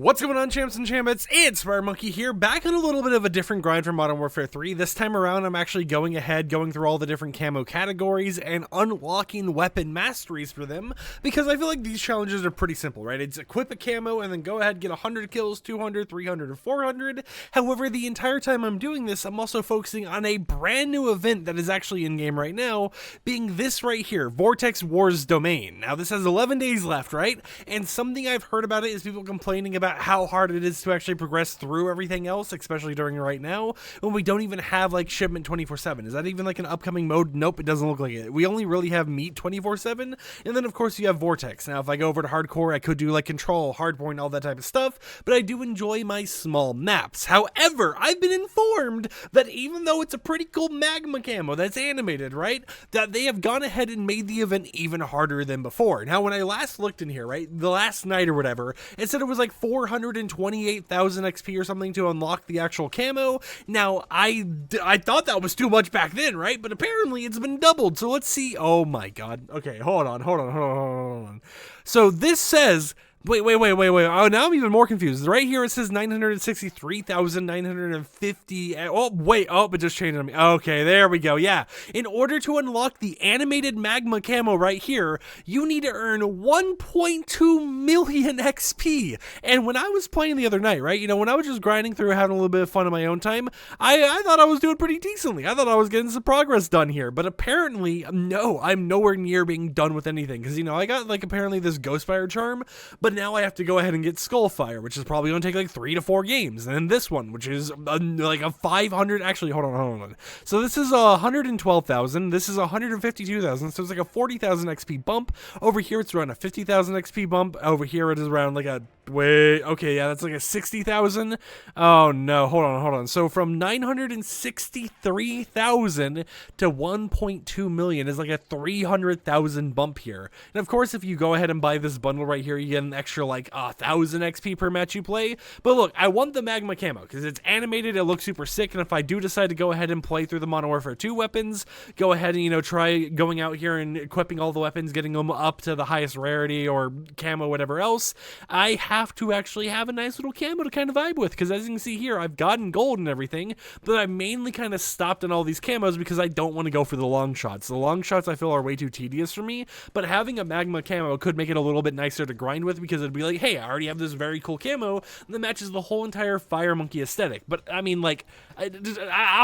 What's going on, champs and champions? It's FireMonkey here, back on a little bit of a different grind for Modern Warfare 3. This time around, I'm actually going through all the different camo categories and unlocking weapon masteries for them, because I feel like these challenges are pretty simple, right? It's equip a camo and then go ahead, get 100 kills, 200, 300, or 400. However, the entire time I'm doing this, I'm also focusing on a brand new event that is actually in-game right now, being this right here, Vortex Wars Domain. Now, this has 11 days left, right? And something I've heard about it is people complaining about how hard it is to actually progress through everything else, especially during right now when we don't even have like shipment 24/7. Is that even like an upcoming mode? Nope, it doesn't look like it. We only really have meat 24/7, and then of course you have Vortex. Now if I go over to hardcore, I could do like control, hardpoint, all that type of stuff, but I do enjoy my small maps. However, I've been informed that even though it's a pretty cool magma camo that's animated, right, that they have gone ahead and made the event even harder than before. Now when I last looked in here, right, the last night or whatever, it said it was like 428,000 XP or something to unlock the actual camo. Now, I thought that was too much back then, right? But apparently it's been doubled. So let's see. Oh my god. Okay, hold on. So this says... Wait. Oh, now I'm even more confused. Right here it says 963,950. Oh, wait. Oh, it just changed on me. Okay, there we go. Yeah. In order to unlock the animated magma camo right here, you need to earn 1.2 million XP. And when I was playing the other night, right, you know, when I was just grinding through, having a little bit of fun in my own time, I thought I was doing pretty decently. I thought I was getting some progress done here. But apparently, no, I'm nowhere near being done with anything. Because, you know, I got, like, apparently this Ghostfire charm, but now I have to go ahead and get Skullfire, which is probably going to take like 3 to 4 games. And then this one, which is like a 500, actually, hold on. So this is 112,000, this is 152,000, so it's like a 40,000 XP bump. Over here, it's around a 50,000 XP bump. Over here, it is around like a, okay, yeah, that's like a 60,000. Oh no, hold on. So from 963,000 to 1.2 million is like a 300,000 bump here. And of course, if you go ahead and buy this bundle right here, you get an extra like 1,000 XP per match you play. But look, I want the magma camo because it's animated, it looks super sick, and if I do decide to go ahead and play through the Modern Warfare 2 weapons, go ahead and, you know, try going out here and equipping all the weapons, getting them up to the highest rarity or camo, whatever else, I have to actually have a nice little camo to kind of vibe with, because as you can see here, I've gotten gold and everything, but I mainly kind of stopped on all these camos because I don't want to go for the long shots. The long shots I feel are way too tedious for me, but having a magma camo could make it a little bit nicer to grind with, because it'd be like, hey, I already have this very cool camo that matches the whole entire FireMonkey aesthetic. But I mean, like, I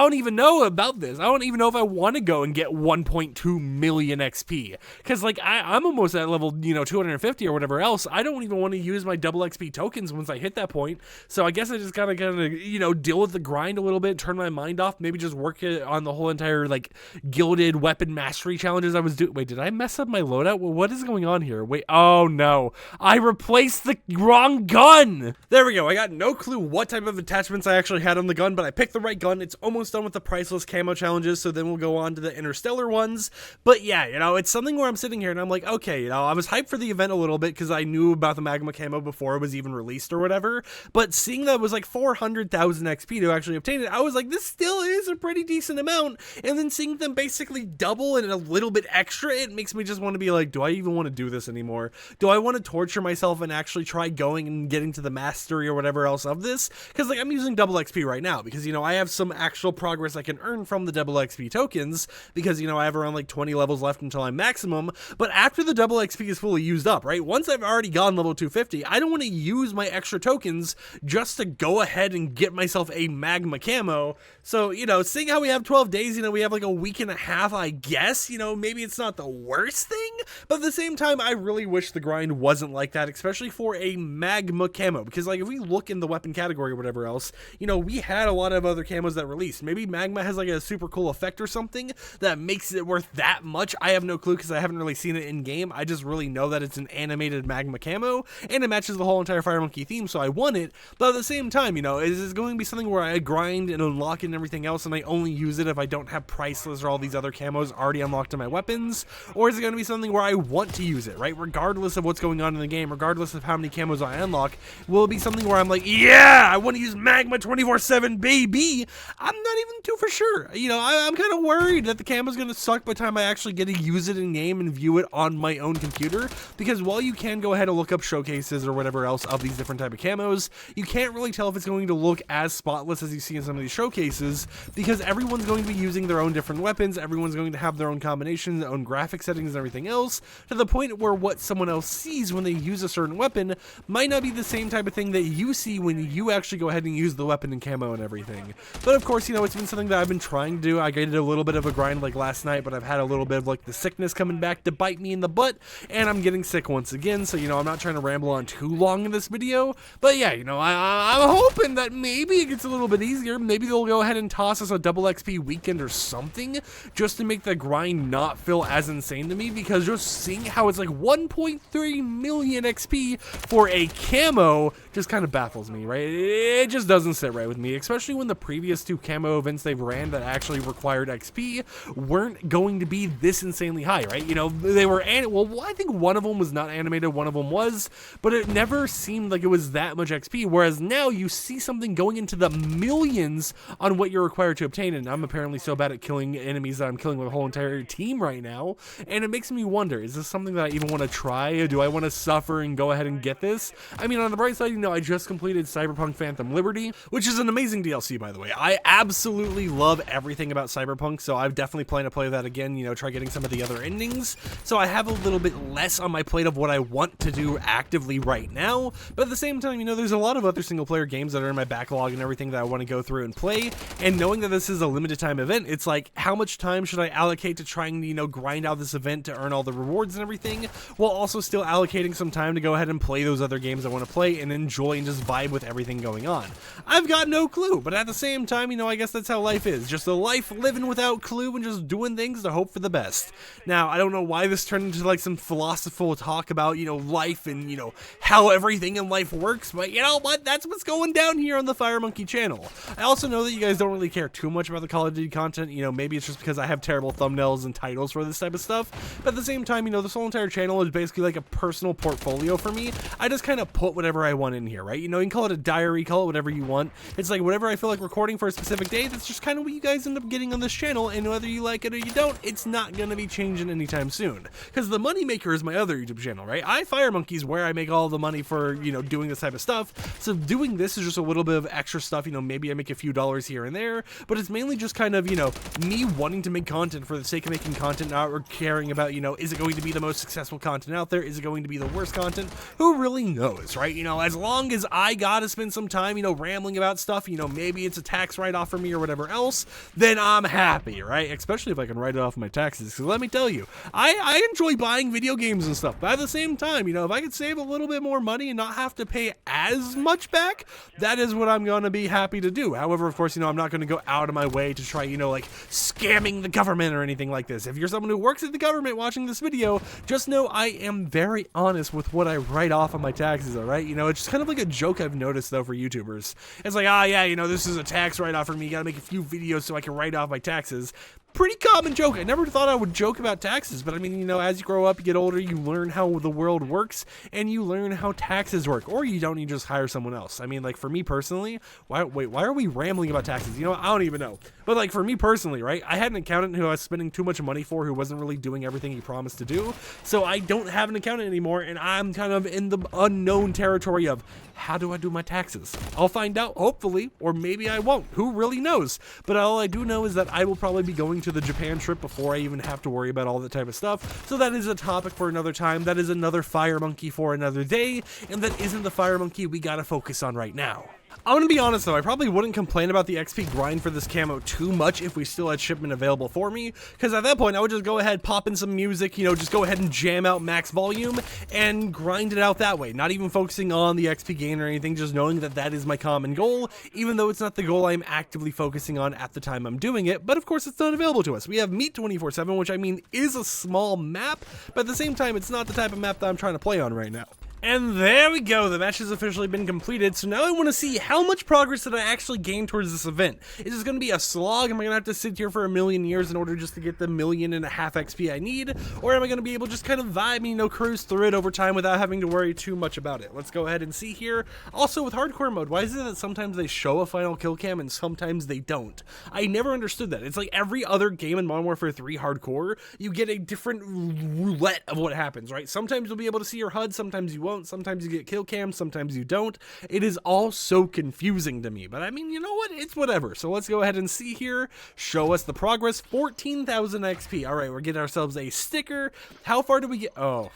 don't even know about this. I don't even know if I want to go and get 1.2 million XP, because like I'm almost at level, you know, 250 or whatever else. I don't even want to use my double XP tokens once I hit that point. So I guess I just gotta you know, deal with the grind a little bit, turn my mind off, maybe just work it on the whole entire like gilded weapon mastery challenges I was doing. Wait, did I mess up my loadout? Well, what is going on here? Wait, oh no, I replaced the wrong gun. There we go. I got no clue what type of attachments I actually had on the gun, but I picked the right gun. It's almost done with the priceless camo challenges, so then we'll go on to the interstellar ones. But yeah, you know, it's something where I'm sitting here and I'm like, okay, you know, I was hyped for the event a little bit because I knew about the magma camo before it was even released or whatever, but seeing that it was like 400,000 XP to actually obtain it, I was like, this still is a pretty decent amount. And then seeing them basically double and a little bit extra, it makes me just want to be like, do I even want to do this anymore? Do I want to torture myself and actually try going and getting to the mastery or whatever else of this? Because like I'm using double XP right now because, you know, I have some actual progress I can earn from the double XP tokens, because, you know, I have around like 20 levels left until I'm maximum. But after the double XP is fully used up, right, once I've already gone level 250, I don't want to use my extra tokens just to go ahead and get myself a magma camo. So, you know, seeing how we have 12 days, you know, we have like a week and a half, I guess, you know, maybe it's not the worst thing, but at the same time, I really wish the grind wasn't like that, especially for a magma camo, because like if we look in the weapon category or whatever else, you know, we had a lot of other camos that released. Maybe magma has like a super cool effect or something that makes it worth that much. I have no clue because I haven't really seen it in game. I just really know that it's an animated magma camo and it matches the whole entire FireMonkey theme, so I want it. But at the same time, you know, is this going to be something where I grind and unlock it and everything else and I only use it if I don't have priceless or all these other camos already unlocked in my weapons? Or is it going to be something where I want to use it, right, regardless of what's going on in the game, regardless regardless of how many camos I unlock, will it be something where I'm like, yeah, I want to use magma 24/7, baby? I'm not even too for sure. You know, I'm kind of worried that the camo's going to suck by the time I actually get to use it in game and view it on my own computer, because while you can go ahead and look up showcases or whatever else of these different type of camos, you can't really tell if it's going to look as spotless as you see in some of these showcases, because everyone's going to be using their own different weapons, everyone's going to have their own combinations, their own graphic settings and everything else, to the point where what someone else sees when they use a certain weapon might not be the same type of thing that you see when you actually go ahead and use the weapon and camo and everything. But of course, you know, it's been something that I've been trying to do. I did a little bit of a grind like last night, but I've had a little bit of like the sickness coming back to bite me in the butt, and I'm getting sick once again, so you know, I'm not trying to ramble on too long in this video. But yeah, you know, I'm hoping that maybe it gets a little bit easier. Maybe they'll go ahead and toss us a double XP weekend or something, just to make the grind not feel as insane to me, because just seeing how it's like 1.3 million XP for a camo just kind of baffles me, right? It just doesn't sit right with me, especially when the previous 2 camo events they've ran that actually required XP weren't going to be this insanely high, right? You know, they were, well, I think one of them was not animated, one of them was, but it never seemed like it was that much XP, whereas now you see something going into the millions on what you're required to obtain, and I'm apparently so bad at killing enemies that I'm killing with a whole entire team right now, and it makes me wonder, is this something that I even want to try? Do I want to suffer and go ahead and get this? I mean, on the bright side, you know, I just completed Cyberpunk Phantom Liberty, which is an amazing DLC, by the way. I absolutely love everything about Cyberpunk, so I've definitely planned to play that again, you know, try getting some of the other endings, so I have a little bit less on my plate of what I want to do actively right now, but at the same time, you know, there's a lot of other single-player games that are in my backlog and everything that I want to go through and play, and knowing that this is a limited time event, it's like, how much time should I allocate to trying to, you know, grind out this event to earn all the rewards and everything, while also still allocating some time to go ahead and play those other games I want to play and enjoy and just vibe with everything going on? I've got no clue, but at the same time, you know, I guess that's how life is. Just a life living without clue and just doing things to hope for the best. Now, I don't know why this turned into like some philosophical talk about, you know, life and, you know, how everything in life works, but you know what? That's what's going down here on the FireMonkey channel. I also know that you guys don't really care too much about the Call of Duty content. You know, maybe it's just because I have terrible thumbnails and titles for this type of stuff, but at the same time, you know, this whole entire channel is basically like a personal portfolio for me. I just kind of put whatever I want in here, right? You know, you can call it a diary, call it whatever you want. It's like whatever I feel like recording for a specific day, that's just kind of what you guys end up getting on this channel, and whether you like it or you don't, it's not gonna be changing anytime soon. Because the money maker is my other YouTube channel, right? FireMonkey is where I make all the money for, you know, doing this type of stuff. So doing this is just a little bit of extra stuff, you know, maybe I make a few dollars here and there, but it's mainly just kind of, you know, me wanting to make content for the sake of making content, not caring about, you know, is it going to be the most successful content out there? Is it going to be the worst content? Who really knows, right? You know, as long as I gotta spend some time, you know, rambling about stuff, you know, maybe it's a tax write-off for me or whatever else, then I'm happy, right? Especially if I can write it off my taxes, because let me tell you, I enjoy buying video games and stuff, but at the same time, you know, if I could save a little bit more money and not have to pay as much back, that is what I'm gonna be happy to do. However, of course, you know, I'm not gonna go out of my way to try, you know, like scamming the government or anything like this. If you're someone who works at the government watching this video, just know I am very honest with what I write off on my taxes, alright? You know, it's just kind of like a joke I've noticed, though, for YouTubers. It's like, yeah, you know, this is a tax write-off for me, you gotta make a few videos so I can write off my taxes. Pretty common joke. I never thought I would joke about taxes, but I mean, you know, as you grow up, you get older, you learn how the world works, and you learn how taxes work, or you don't, you just hire someone else. I mean, like, for me personally, why are we rambling about taxes? You know, I don't even know. But, like, for me personally, right, I had an accountant who I was spending too much money for, who wasn't really doing everything he promised to do, so I don't have an accountant anymore, and I'm kind of in the unknown territory of, how do I do my taxes? I'll find out, hopefully, or maybe I won't. Who really knows? But all I do know is that I will probably be going to the Japan trip before I even have to worry about all that type of stuff. So that is a topic for another time. That is another FireMonkey for another day, and that isn't the FireMonkey we gotta focus on right now. I'm gonna be honest though, I probably wouldn't complain about the XP grind for this camo too much if we still had shipment available for me, because at that point I would just go ahead, pop in some music, you know, just go ahead and jam out max volume and grind it out that way, not even focusing on the XP gain or anything, just knowing that that is my common goal, even though it's not the goal I'm actively focusing on at the time I'm doing it. But of course it's not available to us. We have Meat 24/7, which I mean is a small map, but at the same time it's not the type of map that I'm trying to play on right now. And there we go, the match has officially been completed, so now I want to see how much progress did I actually gain towards this event. Is this going to be a slog? Am I going to have to sit here for 1,000,000 years in order just to get the 1.5 million XP I need? Or am I going to be able to just kind of vibe, you know, cruise through it over time without having to worry too much about it? Let's go ahead and see here. Also, with hardcore mode, why is it that sometimes they show a final kill cam and sometimes they don't? I never understood that. It's like every other game in Modern Warfare 3 hardcore, you get a different roulette of what happens, right? Sometimes you'll be able to see your HUD, sometimes you won't. Sometimes you get kill cam, sometimes you don't. It is all so confusing to me, but I mean, you know what? It's whatever. So let's go ahead and see here. Show us the progress. 14,000 XP. All right, we're getting ourselves a sticker. How far do we get? Oh.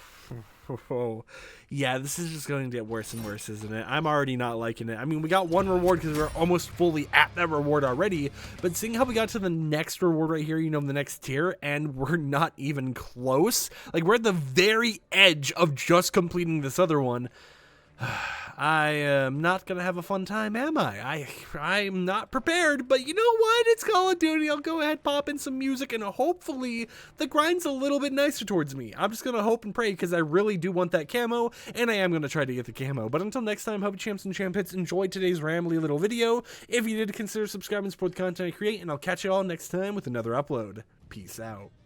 Yeah, this is just going to get worse and worse, isn't it? I'm already not liking it. I mean, we got one reward because we're almost fully at that reward already, but seeing how we got to the next reward right here, you know, the next tier, and we're not even close. Like, we're at the very edge of just completing this other one. I am not gonna have a fun time, am I? I'm not prepared, but you know what? It's Call of Duty. I'll go ahead, pop in some music, and hopefully the grind's a little bit nicer towards me. I'm just gonna hope and pray because I really do want that camo, and I am gonna try to get the camo. But until next time, hope you champs and champits enjoyed today's rambly little video. If you did, consider subscribing and support the content I create, and I'll catch you all next time with another upload. Peace out.